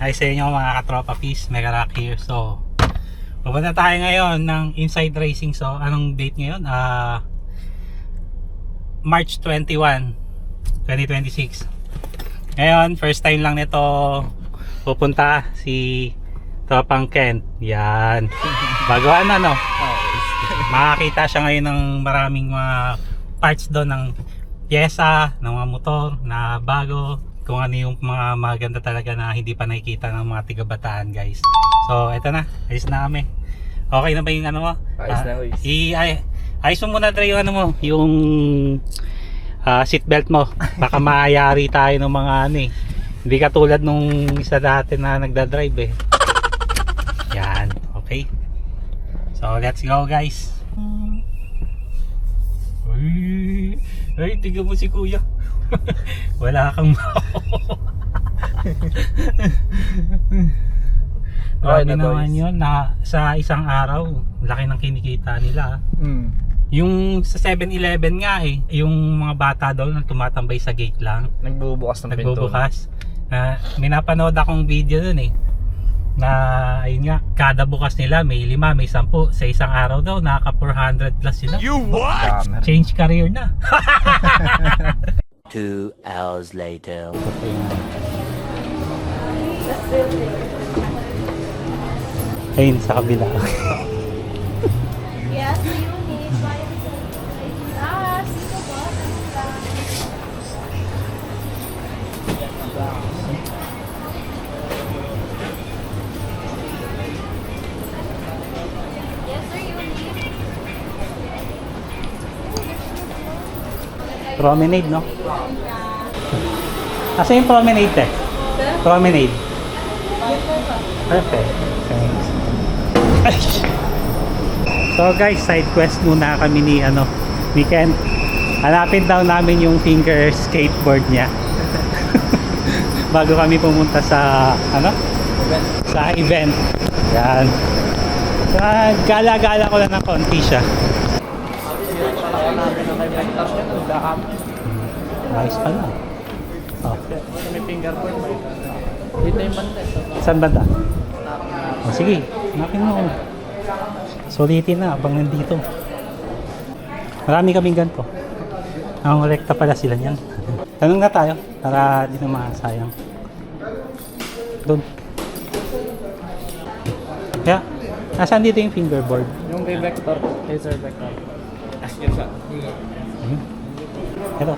Hi sa inyo mga katropa peace, Mega Rock here. So, pupunta tayo ngayon ng Inside Racing. So, anong date ngayon? March 21, 2026. Ngayon, first time lang nito pupunta si Tropang Kent. Yan. Baguhan na, no? Makakita siya ngayon ng maraming mga parts doon ng pyesa, ng mga motor na bago. Kung ano yung mga maganda talaga na hindi pa nakikita ng mga tiga-Bataan, guys. So, eto na. Ayos na kami. Okay na ba yung ano mo? Ayos na, ayos. Ayos mo muna tayo yung ano mo, yung seatbelt mo. Baka maayari tayo ng mga ano eh. Hindi katulad nung isa dati na nagdadrive eh. Yan, okay. So, let's go, guys. Ay, tignan mo si kuya. Wala kang grabe na naman yun na sa isang araw laki ng kinikita nila. Yung sa 7-Eleven nga eh, yung mga bata daw na tumatambay sa gate lang, Nagbubukas ng pinto. nagbubukas. May napanood akong video dun eh, na ayun nga, kada bukas nila may 5, may 10 sa isang araw daw, nakaka 400 plus sila. You what? Change career na. 2 hours later. Ayun sa kabila. Yes, unit. Sino ba? Yes, sir, unit. Promenade, no? Asa yung promenade eh? Promenade. Perfect. Thanks. So guys, side quest muna kami ni Ken. Hanapin daw namin yung finger skateboard niya. Bago kami pumunta sa sa event. Yan. Gala-gala ko lang ng konti siya. Ayos pala. Oh. May fingerprint. Dito yung banda. Saan banda? Oh, sige, hanapin mo. Sulitin na abang nandito. Marami kaming ganito. Nangongolekta pala sila niyan. Tanong na tayo para di na masayang. Doon. Kaya, nasaan dito yung fingerboard? Yung kay Vector. Laser Vector. Yan siya. Ito.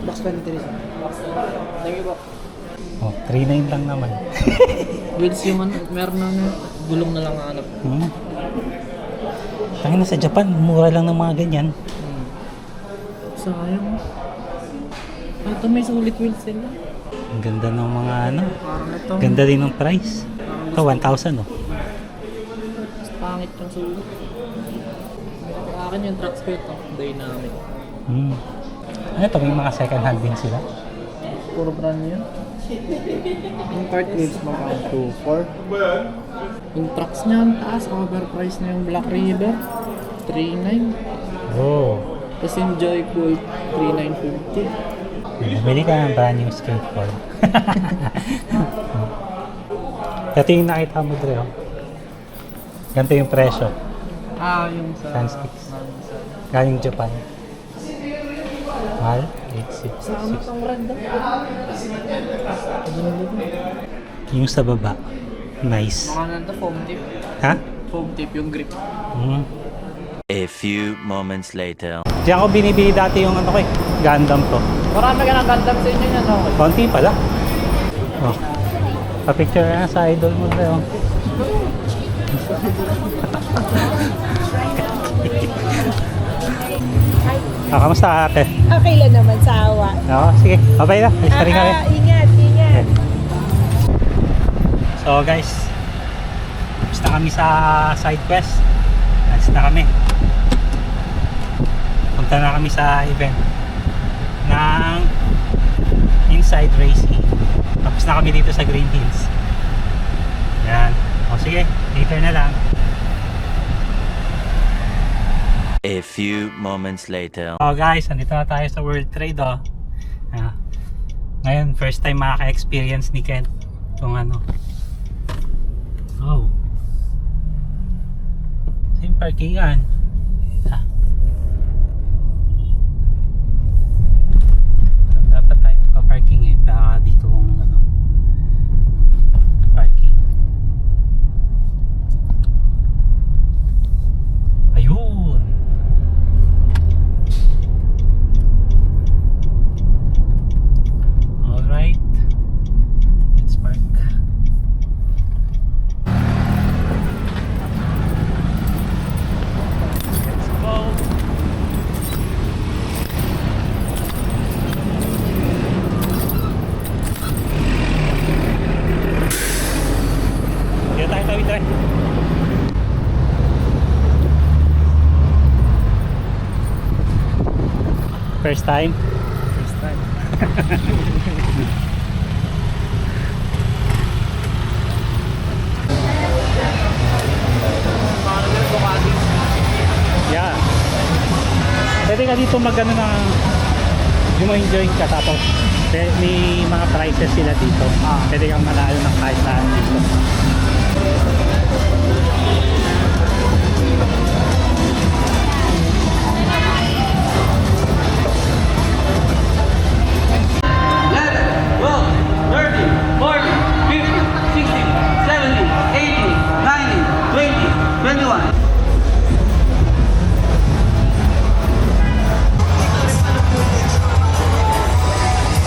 Box 23. Thank you po. Oh, 3.9 lang naman. Wheels yung meron na gulong na lang hanap. Tangin na sa Japan, mura lang ng mga ganyan. Sayang. Ito may sulit wheels sila. Ang ganda ng mga Parang ito. ganda din ng price. Ito, 1,000 oh. Mas pangit yung sulit. Akin yung truck speed to. Dynamic. Ano ito, may mga second hand din sila. Puro brand yun. Yung part wheels magkano 2.4. Yung trucks niya ang taas. Overprice na yung Black River. 3.9. Oh. Tapos yung Joy Cool 3.950. Bumili ka ng brand new skateboard. Ito yung nakita mo dre, oh. Ganito yung presyo. Yung sa... Sunsticks. Galing Japan. Mahal? Sama 866. tong red daw. Yung sa baba. Nice. Mga nanda foam tip. Ha? Foam tip yung grip. A few moments later. Diyan ko binibili dati yung Gundam to. Marami ka ng Gundam sa inyo yan, okay? Konti pala. Oh. Pa-picture na sa idol mo dre, oh. Kamusta ate? Okay lang naman sa awa. Oo, sige. Babay na. Alis na rin kami. Ingat, ingat. So guys, basta kami sa side quest. Alis na kami. Punta na kami sa event ng Inside Racing. Tapos na kami dito sa Green Hills. Yan. O sige, later na lang. A few moments later. Oh guys, andito na tayo sa World Trade oh. Ngayon, first time makaka-experience ni Kent kung ano. Oh. Same parkingan. Ah. So, dapat tayo magpa-parking eh. Baka dito kung ano. Parking. Ayun. Alright. Let's park. Let's go. Dito tayo tawid tayo. First time? First time. Yeah. Pwede ka dito mag-ano na yung enjoy ka tapos may mga prices sila dito. Pwede kang manalo ng kahit saan dito.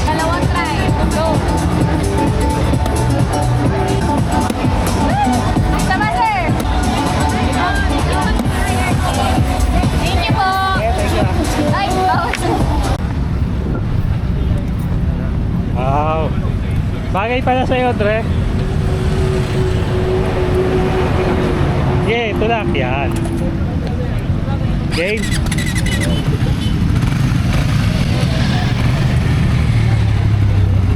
Dalawang try. Go. Sama, sir. Thank you po. Ay, bawas. Wow. Bagay pala sa'yo, Dre. Okay, tulak. Yan. Game.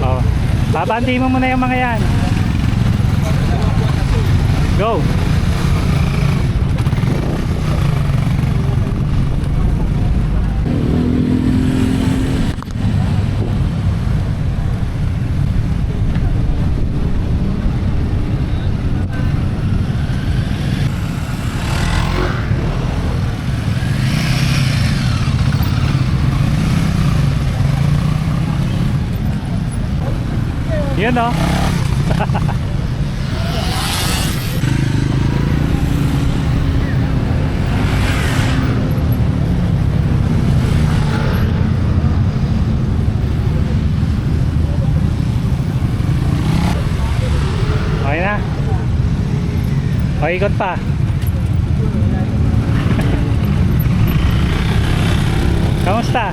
Oh. Babandi mo muna yung mga yan. Go. Yun o. Okay na. O, ikot pa. Kamusta?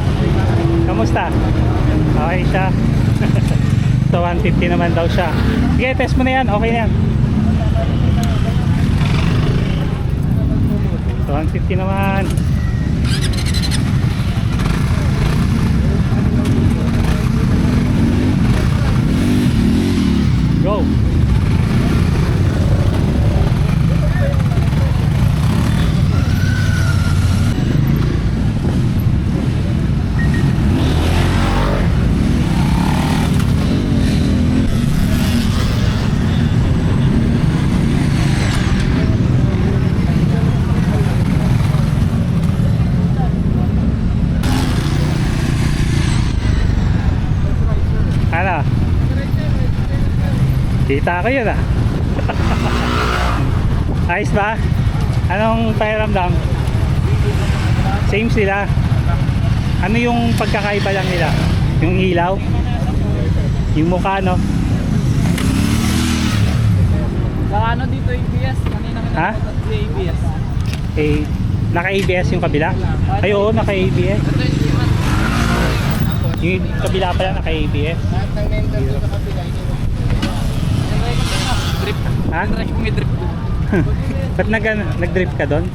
Kamusta? Okay siya. So 150 naman daw siya. Sige, test mo na yan. Okay na yan. So 150 naman. Go. Ano? Kita ko yun ah. Ayos ba? Anong pakiramdam? Same sila. Ano yung pagkakaiba lang nila? Yung ilaw? Yung mukha, no? Baka ano dito ABS? Kanina Ha? si ABS. Eh, naka-ABS yung kabila? Ay, oo, naka-ABS. Yung kabila pala naka-ABS. Lahat ng nendor sa kapila. Drip. Ha? Drive ko may drip ko. Ba't nag-drift ka doon?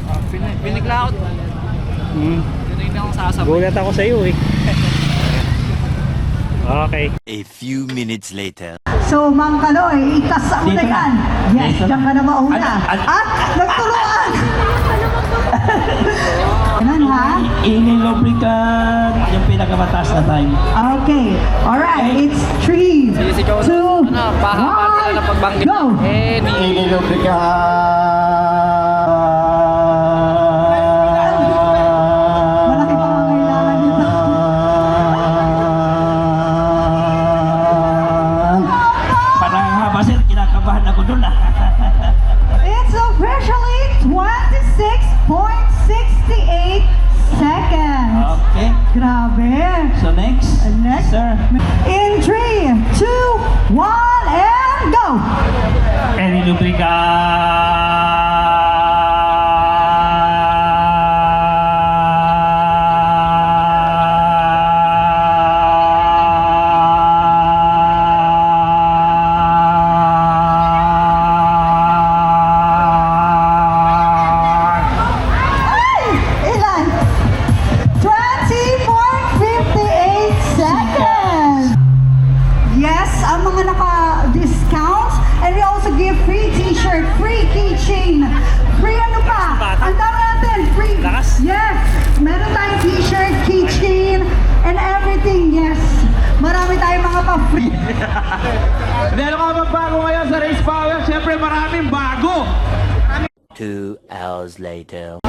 Piniklaot. Hmm. Yun na akong sasabay. Gulat ako sa iyo eh. Okay. A few minutes later. So, Mang Kaloy, ikas sa una Dito na. yan. Yes, Dito na. diyan ka na mauna. Ano? At nagturuan! Ganun ha? Inilubricant yung pinakamataas na time. Okay. Alright. It's 3, 2, 1, go! Malaki pa ang kailangan nito. Parang haba sir, kinakabahan ako dun ah. It's officially 26.68 seconds. Okay, Grabe. so next, Next. sir. In 3, 2, 1, and go! Any Ay! Ilan? 20.58 seconds! Yes, ang mga naka-discounts, and we also give free t-shirt, free keychain, free ano pa? Ang dami natin, free. Lakas. Yes, meron tayong t-shirt, keychain, and everything, yes. Marami tayong mga pa-free. Hindi, ano ka ba bago ngayon sa Race Power? Siyempre maraming bago. 2 hours later.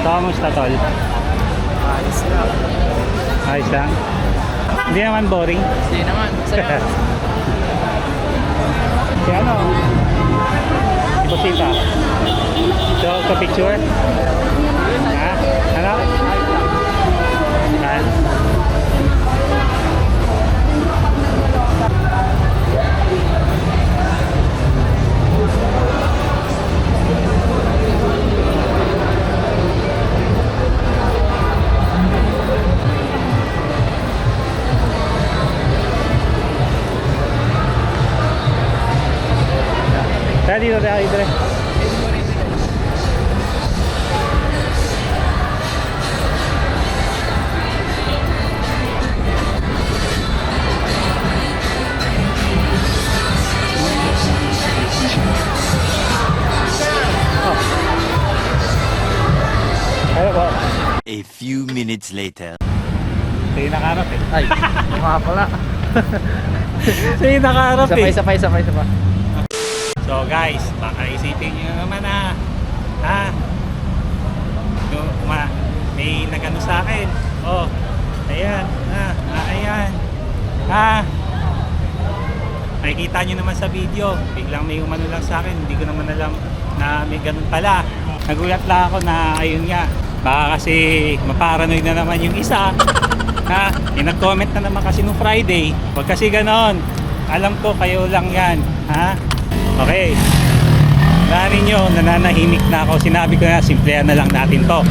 So, kamusta tol? Ayos lang. Ayos lang? Hindi naman boring? Hindi naman. Si ano? Si Busita? So, sa picture? Ha? Ano? Ha? Tara dito, tara dito. Ano po? A few minutes later. Ito yung nakaharap eh. Ay, mga pala. Ito yung nakaharap eh. Sabay. So guys, baka isipin nyo naman may nagano sa akin. Oh, ayan, ayan. Makikita nyo naman sa video, biglang may umano lang sa akin, hindi ko naman alam na may ganun pala. Nagulat lang ako na ayun nga, baka kasi maparanoid na naman yung isa. Nag-comment na naman kasi nung Friday, wag kasi ganon. Alam ko kayo lang yan, Okay. Narinig nyo, nananahimik na ako. Sinabi ko na, simplehan na lang natin to.